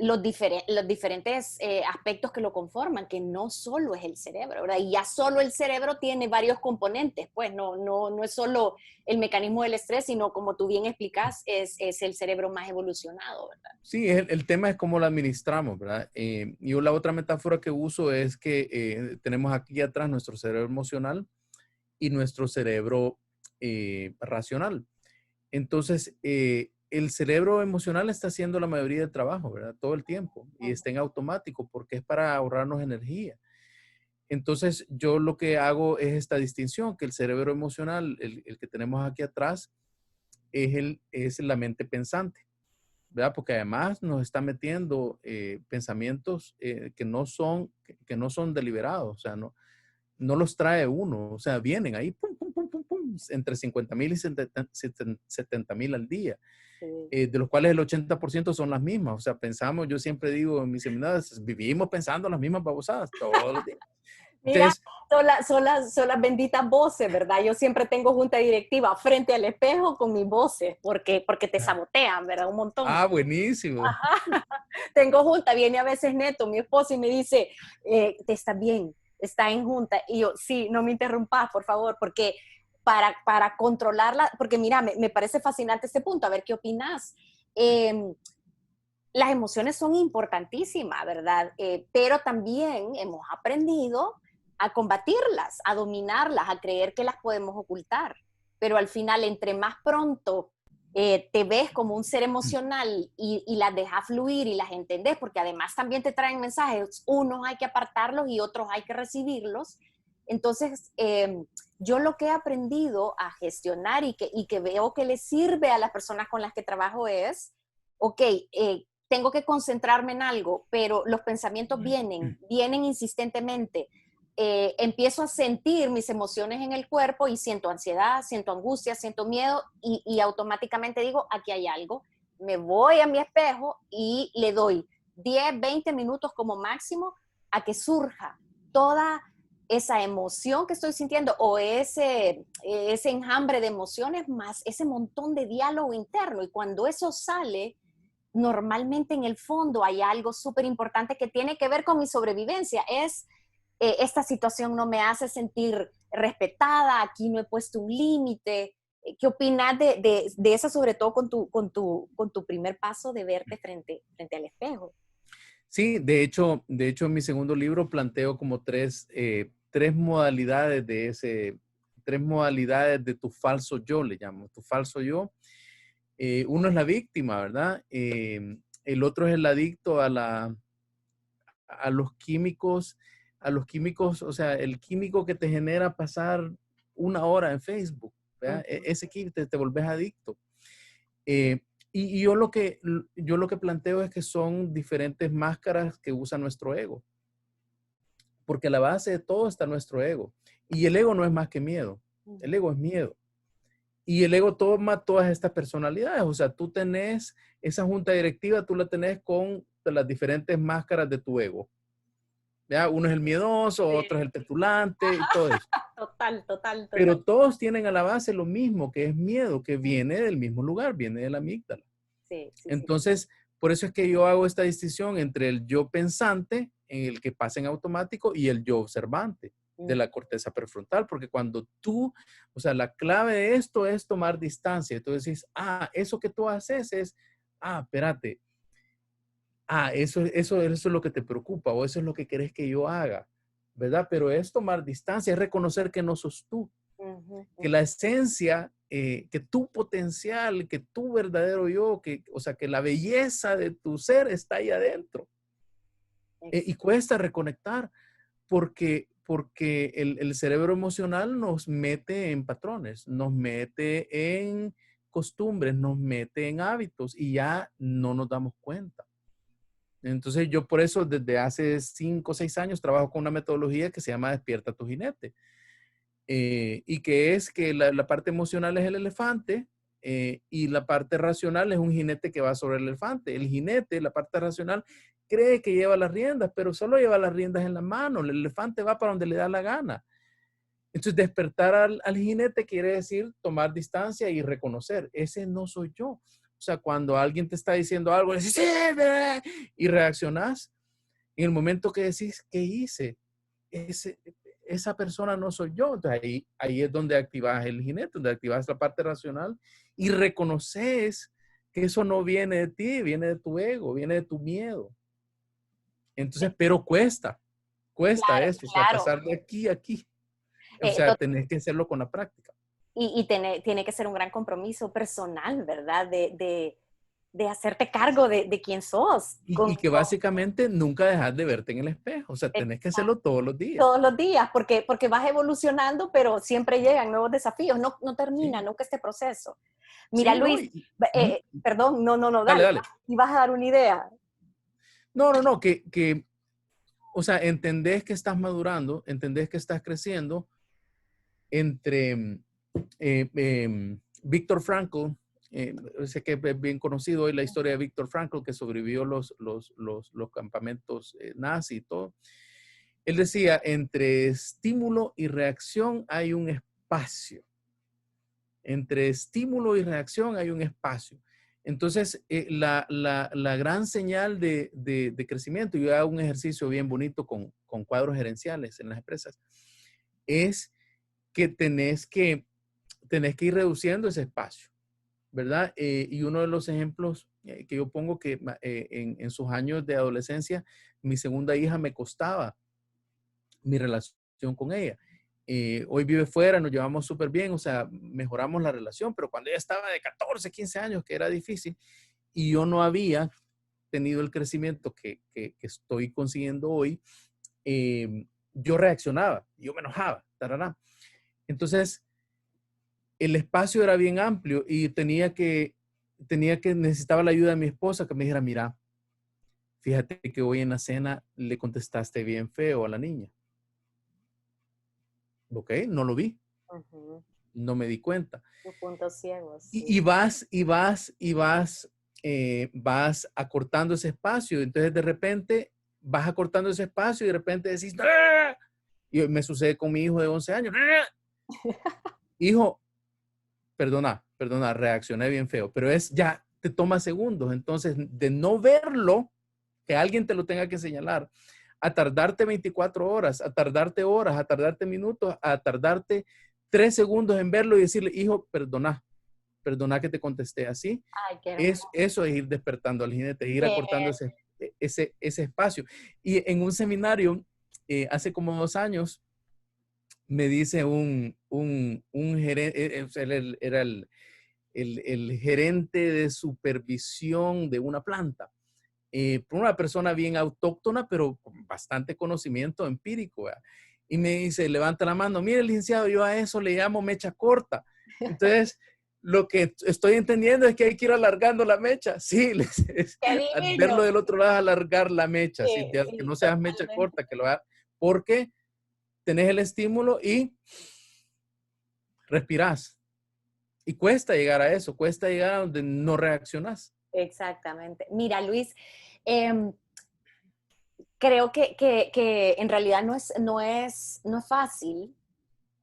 Speaker 1: los diferentes aspectos que lo conforman, que no solo es el cerebro, ¿verdad? Y ya solo el cerebro tiene varios componentes, pues no es solo el mecanismo del estrés, sino como tú bien explicas, es el cerebro más evolucionado, ¿verdad?
Speaker 2: Sí, el tema es cómo lo administramos, ¿verdad? Yo la otra metáfora que uso es que tenemos aquí atrás nuestro cerebro emocional y nuestro cerebro racional. Entonces, el cerebro emocional está haciendo la mayoría del trabajo, ¿verdad? Todo el tiempo, y está en automático porque es para ahorrarnos energía. Entonces, yo lo que hago es esta distinción, que el cerebro emocional, el que tenemos aquí atrás, es la mente pensante, ¿verdad? Porque además nos está metiendo pensamientos que no son deliberados, o sea, no los trae uno, o sea, vienen ahí, pum, pum, pum, pum, pum, entre 50,000 y 70,000 al día,
Speaker 1: Sí.
Speaker 2: de los cuales el 80% son las mismas. O sea, pensamos, yo siempre digo en mis seminarios, vivimos pensando las mismas babosadas todos los días.
Speaker 1: Mira,
Speaker 2: Entonces,
Speaker 1: son las benditas voces, ¿verdad? Yo siempre tengo junta directiva frente al espejo con mis voces, porque te sabotean, ¿verdad? Un montón.
Speaker 2: buenísimo.
Speaker 1: Tengo junta, viene a veces Neto, mi esposo, y me dice, ¿te estás bien? Está en junta. Y yo, sí, no me interrumpas, por favor, porque para controlarla, porque mira, me parece fascinante este punto, a ver qué opinas. Las emociones son importantísimas, ¿verdad? Pero también hemos aprendido a combatirlas, a dominarlas, a creer que las podemos ocultar. Pero al final, entre más pronto te ves como un ser emocional y las dejas fluir y las entendés, porque además también te traen mensajes, unos hay que apartarlos y otros hay que recibirlos. Entonces, yo lo que he aprendido a gestionar y que veo que le sirve a las personas con las que trabajo es, ok, tengo que concentrarme en algo, pero los pensamientos vienen insistentemente. Empiezo a sentir mis emociones en el cuerpo y siento ansiedad, siento angustia, siento miedo y automáticamente digo, aquí hay algo. Me voy a mi espejo y le doy 10, 20 minutos como máximo a que surja toda esa emoción que estoy sintiendo o ese enjambre de emociones más ese montón de diálogo interno. Y cuando eso sale, normalmente en el fondo hay algo súper importante que tiene que ver con mi sobrevivencia. Esta situación no me hace sentir respetada, aquí no he puesto un límite. ¿Qué opinas de eso, sobre todo con tu primer paso de verte frente al espejo?
Speaker 2: Sí, de hecho, en mi segundo libro planteo como tres modalidades tres modalidades de tu falso yo, le llamo, tu falso yo. Uno es la víctima, ¿verdad? El otro es el adicto a los químicos, o sea, el químico que te genera pasar 1 hora en Facebook, ¿verdad?
Speaker 1: Ujú.
Speaker 2: Ese químico te volvés adicto. Eh, y yo lo que planteo es que son diferentes máscaras que usa nuestro ego, porque a la base de todo está nuestro ego. Y el ego no es más que miedo, el ego es miedo. Y el ego toma todas estas personalidades, o sea, tú tenés esa junta directiva, tú la tenés con las diferentes máscaras de tu ego. ¿Ya? Uno es el miedoso,
Speaker 1: Sí.
Speaker 2: otro es el petulante y todo eso.
Speaker 1: Total, total, total.
Speaker 2: Pero todos tienen a la base lo mismo, que es miedo, que viene del mismo lugar, viene de la amígdala.
Speaker 1: Sí, sí, sí.
Speaker 2: Entonces, por eso es que yo hago esta distinción entre el yo pensante, en el que pasa en automático, y el yo observante de la corteza prefrontal, porque cuando tú, o sea, la clave de esto es tomar distancia. Entonces dices, eso que tú haces es, espérate, eso es lo que te preocupa o eso es lo que querés que yo haga, ¿verdad? Pero es tomar distancia, es reconocer que no sos tú,
Speaker 1: Ujú,
Speaker 2: que
Speaker 1: ujú.
Speaker 2: la esencia, que tu potencial, que tu verdadero yo, o sea, que la belleza de tu ser está ahí adentro. Y cuesta reconectar porque el cerebro emocional nos mete en patrones, nos mete en costumbres, nos mete en hábitos y ya no nos damos cuenta. Entonces yo por eso desde hace 5 o 6 años trabajo con una metodología que se llama Despierta tu jinete. Y que es que la parte emocional es el elefante, y la parte racional es un jinete que va sobre el elefante. El jinete, la parte racional, cree que lleva las riendas, pero solo lleva las riendas en la mano. El elefante va para donde le da la gana. Entonces, despertar al jinete quiere decir tomar distancia y reconocer, ese no soy yo. O sea, cuando alguien te está diciendo algo, le dices, sí, y reaccionás, en el momento que decís, ¿qué hice? Esa persona no soy yo. Entonces ahí es donde activas el jinete, donde activas la parte racional y reconoces que eso no viene de ti, viene de tu ego, viene de tu miedo. Entonces, pero cuesta
Speaker 1: Claro,
Speaker 2: eso, o sea,
Speaker 1: claro.
Speaker 2: pasar de aquí a aquí. O
Speaker 1: Eh,
Speaker 2: sea, tenés que hacerlo con la práctica.
Speaker 1: y tiene que ser un gran compromiso personal, ¿verdad? De hacerte cargo de quién sos.
Speaker 2: Y que básicamente nunca dejas de verte en el espejo. O sea, tenés que hacerlo todos los días.
Speaker 1: Todos los días, porque vas evolucionando, pero siempre llegan nuevos desafíos, no termina
Speaker 2: Sí,
Speaker 1: nunca este proceso. Mira,
Speaker 2: sí, ¿no?
Speaker 1: Luis, perdón, no,
Speaker 2: Dale,
Speaker 1: dale,
Speaker 2: dale.
Speaker 1: y vas a dar una idea.
Speaker 2: No, o sea, entendés que estás madurando, entendés que estás creciendo entre Víctor Frankl, sé que es bien conocido hoy la historia de Víctor Frankl, que sobrevivió los campamentos nazi y todo. Él decía, entre estímulo y reacción hay un espacio. Entre estímulo y reacción hay un espacio. Entonces, la gran señal de crecimiento, yo hago un ejercicio bien bonito con cuadros gerenciales en las empresas, es que tenés que ir reduciendo ese espacio, ¿verdad? Y uno de los ejemplos que yo pongo que en sus años de adolescencia, mi segunda hija me costaba mi relación con ella. Hoy vive fuera, nos llevamos súper bien, o sea, mejoramos la relación, pero cuando ella estaba de 14, 15 años, que era difícil, y yo no había tenido el crecimiento que estoy consiguiendo hoy, yo reaccionaba, yo me enojaba, tarará. Entonces, el espacio era bien amplio y necesitaba la ayuda de mi esposa que me dijera, mira, fíjate que hoy en la cena le contestaste bien feo a la niña. Ok, no lo vi.
Speaker 1: Ujú.
Speaker 2: No me di cuenta.
Speaker 1: Tu punto ciego,
Speaker 2: Y
Speaker 1: sí.
Speaker 2: vas acortando ese espacio. Entonces, de repente, vas acortando ese espacio y de repente decís, ¡ah! Y me sucede con mi hijo de 11 años. ¡Ah! Hijo, perdona, reaccioné bien feo, pero ya te toma segundos. Entonces, de no verlo, que alguien te lo tenga que señalar, a tardarte 24 horas, a tardarte horas, a tardarte minutos, a tardarte 3 segundos en verlo y decirle, hijo, perdona que te contesté así.
Speaker 1: Ay, qué hermoso.
Speaker 2: Eso es ir despertando al jinete, ir
Speaker 1: Qué
Speaker 2: acortando ese espacio. Y en un seminario, hace como 2 años, me dice un gerente, él era el gerente de supervisión de una planta. Una persona bien autóctona, pero con bastante conocimiento empírico. ¿Verdad? Y me dice, levanta la mano, mire, licenciado, yo a eso le llamo mecha corta. Entonces, lo que estoy entendiendo es que hay que ir alargando la mecha. Sí,
Speaker 1: Qué
Speaker 2: al
Speaker 1: divino.
Speaker 2: verlo del otro lado, alargar la mecha. Sí,
Speaker 1: Sí,
Speaker 2: que
Speaker 1: sí,
Speaker 2: no seas mecha
Speaker 1: totalmente.
Speaker 2: corta, que lo haga, porque tenés el estímulo y respirás. Y cuesta llegar a eso, cuesta llegar a donde no reaccionás.
Speaker 1: Exactamente. Mira, Luis, em, creo que en realidad no es fácil.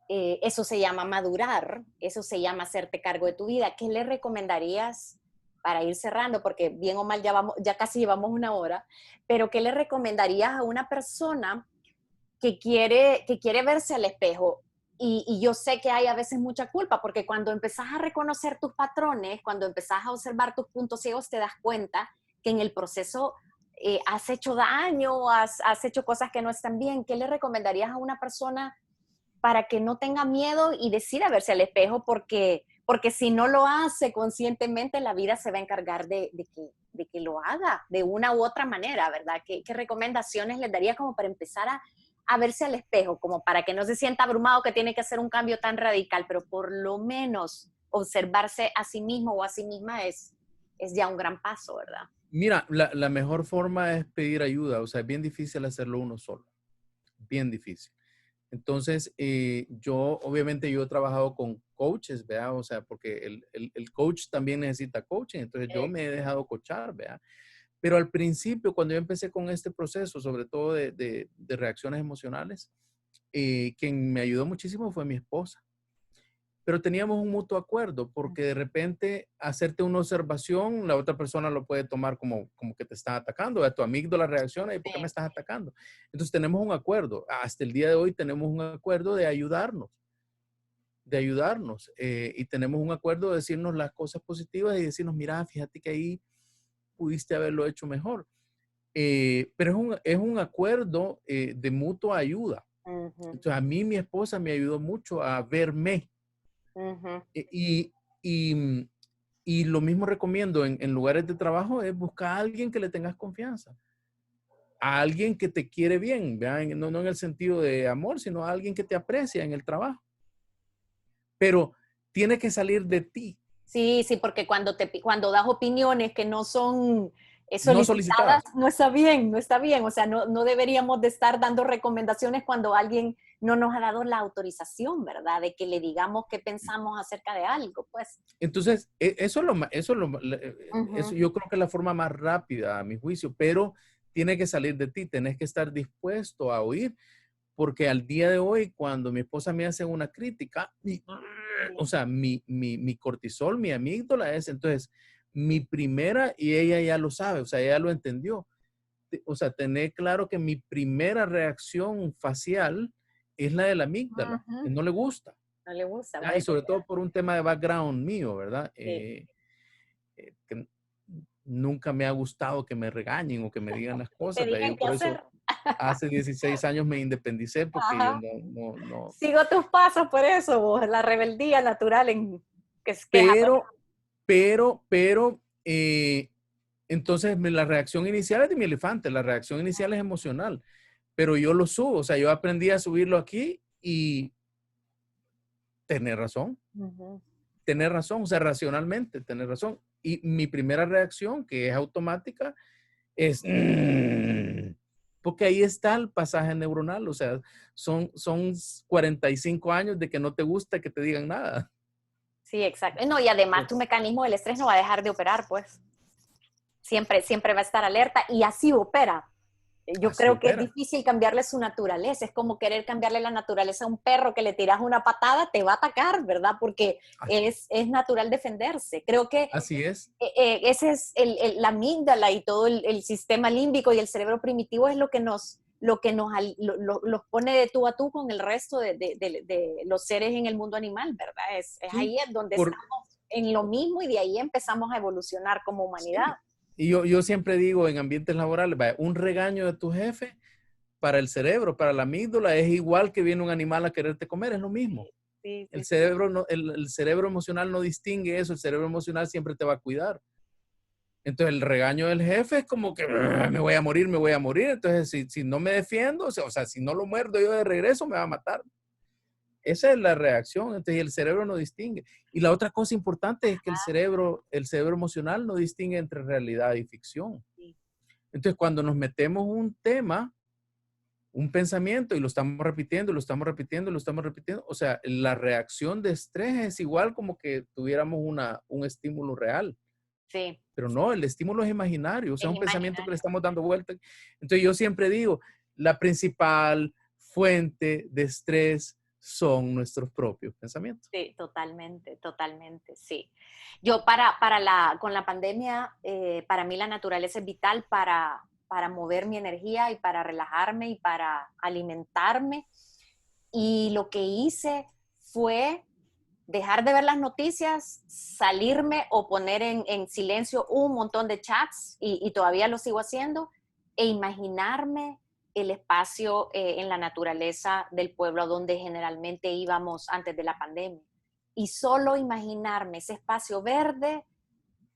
Speaker 1: Eso se llama madurar, eso se llama hacerte cargo de tu vida. ¿Qué le recomendarías para ir cerrando? Porque bien o mal ya casi llevamos una hora, pero ¿qué le recomendarías a una persona que quiere verse al espejo? Y yo sé que hay a veces mucha culpa, porque cuando empezás a reconocer tus patrones, cuando empezás a observar tus puntos ciegos, te das cuenta que en el proceso has hecho daño, has hecho cosas que no están bien. ¿Qué le recomendarías a una persona para que no tenga miedo y decida verse al espejo? Porque si no lo hace conscientemente, la vida se va a encargar de que lo haga de una u otra manera, ¿verdad? ¿Qué recomendaciones les daría como para empezar a verse al espejo, como para que no se sienta abrumado que tiene que hacer un cambio tan radical, pero por lo menos observarse a sí mismo o a sí misma es ya un gran paso, ¿verdad?
Speaker 2: Mira, la mejor forma es pedir ayuda, o sea, es bien difícil hacerlo uno solo, bien difícil. Entonces, obviamente yo he trabajado con coaches, ¿vea? O sea, porque el coach también necesita coaching, entonces yo me he dejado coachar, ¿vea? Pero al principio, cuando yo empecé con este proceso, sobre todo de reacciones emocionales, quien me ayudó muchísimo fue mi esposa. Pero teníamos un mutuo acuerdo, porque de repente hacerte una observación, la otra persona lo puede tomar como que te están atacando, a tu amígdala reacciona y ¿por qué me estás atacando? Entonces tenemos un acuerdo, hasta el día de hoy tenemos un acuerdo y tenemos un acuerdo de decirnos las cosas positivas y decirnos, mira, fíjate que ahí pudiste haberlo hecho mejor. Pero es un acuerdo de mutua ayuda.
Speaker 1: Ujú,
Speaker 2: Entonces a mí mi esposa me ayudó mucho a verme.
Speaker 1: ujú.
Speaker 2: E- Y, y, y lo mismo recomiendo en lugares de trabajo es buscar a alguien que le tengas confianza, a alguien que te quiere bien, ¿vean? No en el sentido de amor, sino a alguien que te aprecia en el trabajo. Pero tiene que salir de ti,
Speaker 1: Sí, sí, porque cuando das opiniones que no son
Speaker 2: no
Speaker 1: solicitadas,
Speaker 2: solicitadas.
Speaker 1: no está bien, no está bien. O sea, no deberíamos de estar dando recomendaciones cuando alguien no nos ha dado la autorización, ¿verdad? De que le digamos qué pensamos acerca de algo, pues.
Speaker 2: Entonces, eso
Speaker 1: Ujú.
Speaker 2: yo creo que es la forma más rápida, a mi juicio, pero tiene que salir de ti, tenés que estar dispuesto a oír, porque al día de hoy, cuando mi esposa me hace una crítica, o sea, mi cortisol, mi amígdala es, entonces, mi primera, y ella ya lo sabe, o sea, ella lo entendió. O sea, tener claro que mi primera reacción facial es la de la amígdala, que
Speaker 1: Ujú.
Speaker 2: no le gusta.
Speaker 1: No le gusta,
Speaker 2: Y
Speaker 1: pues.
Speaker 2: sobre todo por un tema de background mío, ¿verdad?
Speaker 1: Sí.
Speaker 2: Que nunca me ha gustado que me regañen o que me digan las
Speaker 1: Y te
Speaker 2: cosas. ¿Verdad?
Speaker 1: digan
Speaker 2: Yo
Speaker 1: qué
Speaker 2: por
Speaker 1: hacer.
Speaker 2: eso hace 16 años me independicé porque yo
Speaker 1: Ajá.
Speaker 2: no.
Speaker 1: Sigo tus pasos por eso, vos, la rebeldía natural en que es
Speaker 2: Pero, pero, entonces la reacción inicial es de mi elefante, la reacción inicial es emocional, pero yo lo subo, o sea, yo aprendí a subirlo aquí y tener razón.
Speaker 1: Ujú.
Speaker 2: Tener razón, o sea, racionalmente, tener razón. Y mi primera reacción, que es automática, es, porque ahí está el pasaje neuronal, o sea, son 45 años de que no te gusta que te digan nada.
Speaker 1: Sí, exacto. No, y además tu
Speaker 2: Pues,
Speaker 1: mecanismo del estrés no va a dejar de operar, pues. Siempre, siempre va a estar alerta y así opera. Yo
Speaker 2: así
Speaker 1: creo que es
Speaker 2: opera.
Speaker 1: difícil cambiarle su naturaleza. Es como querer cambiarle la naturaleza a un perro que le tiras una patada, te va a atacar, ¿verdad? Porque es natural defenderse. Creo que
Speaker 2: Así es.
Speaker 1: ese es la amígdala y todo el sistema límbico y el cerebro primitivo es los pone de tú a tú con el resto de los seres en el mundo animal, ¿verdad? Es
Speaker 2: Sí,
Speaker 1: ahí es donde
Speaker 2: por,
Speaker 1: estamos en lo mismo y de ahí empezamos a evolucionar como humanidad.
Speaker 2: sí. Y yo siempre digo en ambientes laborales, vaya, un regaño de tu jefe para el cerebro, para la amígdala, es igual que viene un animal a quererte comer, es lo mismo.
Speaker 1: Sí,
Speaker 2: El
Speaker 1: sí, sí.
Speaker 2: cerebro, no, el cerebro emocional no distingue eso, el cerebro emocional siempre te va a cuidar. Entonces el regaño del jefe es como que me voy a morir, me voy a morir. Entonces si no me defiendo, o sea, si no lo muerdo yo de regreso, me va a matar. Esa es la reacción. Entonces el cerebro no distingue. Y la otra cosa importante es que el cerebro emocional no distingue entre realidad y ficción.
Speaker 1: Sí.
Speaker 2: Entonces cuando nos metemos un tema, un pensamiento y lo estamos repitiendo, lo estamos repitiendo, lo estamos repitiendo, o sea, la reacción de estrés es igual como que tuviéramos un estímulo real.
Speaker 1: Sí,
Speaker 2: Pero no, el estímulo es imaginario, o sea,
Speaker 1: es
Speaker 2: un pensamiento que le
Speaker 1: imaginario.
Speaker 2: estamos dando vuelta. Entonces yo siempre digo, la principal fuente de estrés son nuestros propios pensamientos.
Speaker 1: Sí, totalmente, totalmente, sí. Yo con la pandemia, para mí la naturaleza es vital para mover mi energía y para relajarme y para alimentarme. Y lo que hice fue dejar de ver las noticias, salirme o poner en silencio un montón de chats y todavía lo sigo haciendo e imaginarme el espacio en la naturaleza del pueblo a donde generalmente íbamos antes de la pandemia. Y solo imaginarme ese espacio verde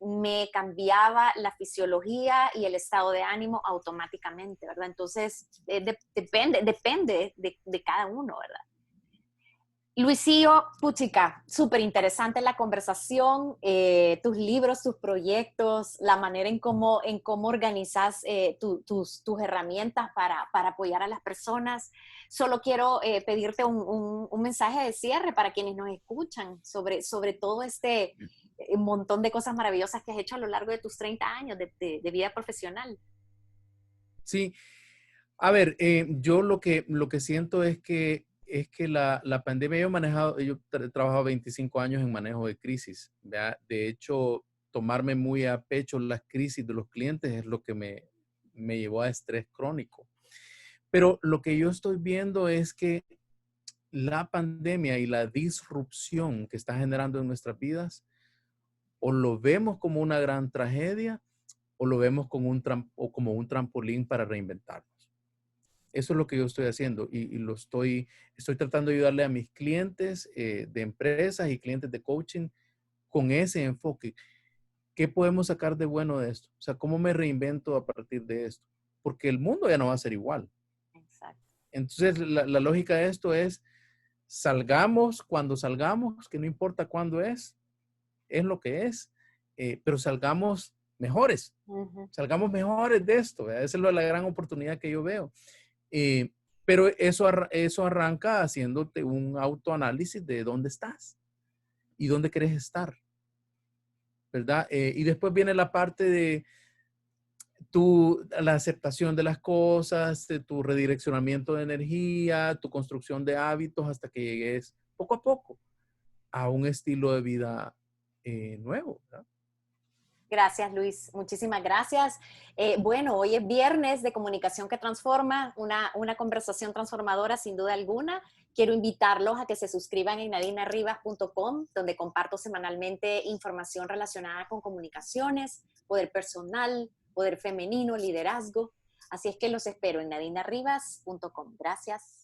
Speaker 1: me cambiaba la fisiología y el estado de ánimo automáticamente, ¿verdad? Entonces, depende de cada uno, ¿verdad? Luisillo, puchica, súper interesante la conversación, tus libros, tus proyectos, la manera en cómo organizas tus herramientas para apoyar a las personas. Solo quiero pedirte un mensaje de cierre para quienes nos escuchan sobre todo este montón de cosas maravillosas que has hecho a lo largo de tus 30 años de vida profesional.
Speaker 2: Sí, a ver, yo lo que siento es que la pandemia, yo he trabajado 25 años en manejo de crisis, ¿verdad? De hecho, tomarme muy a pecho las crisis de los clientes es lo que me llevó a estrés crónico. Pero lo que yo estoy viendo es que la pandemia y la disrupción que está generando en nuestras vidas, o lo vemos como una gran tragedia o lo vemos como un trampolín para reinventarnos. Eso es lo que yo estoy haciendo y estoy tratando de ayudarle a mis clientes de empresas y clientes de coaching con ese enfoque. ¿Qué podemos sacar de bueno de esto? O sea, ¿cómo me reinvento a partir de esto? Porque el mundo ya no va a ser igual.
Speaker 1: Exacto.
Speaker 2: Entonces, la lógica de esto es, salgamos cuando salgamos, que no importa cuándo es lo que es, pero salgamos mejores de esto, ¿verdad? Esa es la gran oportunidad que yo veo. Eh, Pero eso arranca haciéndote un autoanálisis de dónde estás y dónde quieres estar, ¿verdad? Y después viene la parte de la aceptación de las cosas, de tu redireccionamiento de energía, tu construcción de hábitos hasta que llegues poco a poco a un estilo de vida nuevo, ¿verdad?
Speaker 1: Gracias, Luis. Muchísimas gracias. Bueno, hoy es viernes de Comunicación que Transforma, una conversación transformadora sin duda alguna. Quiero invitarlos a que se suscriban en nadinarribas.com, donde comparto semanalmente información relacionada con comunicaciones, poder personal, poder femenino, liderazgo. Así es que los espero en nadinarribas.com. Gracias.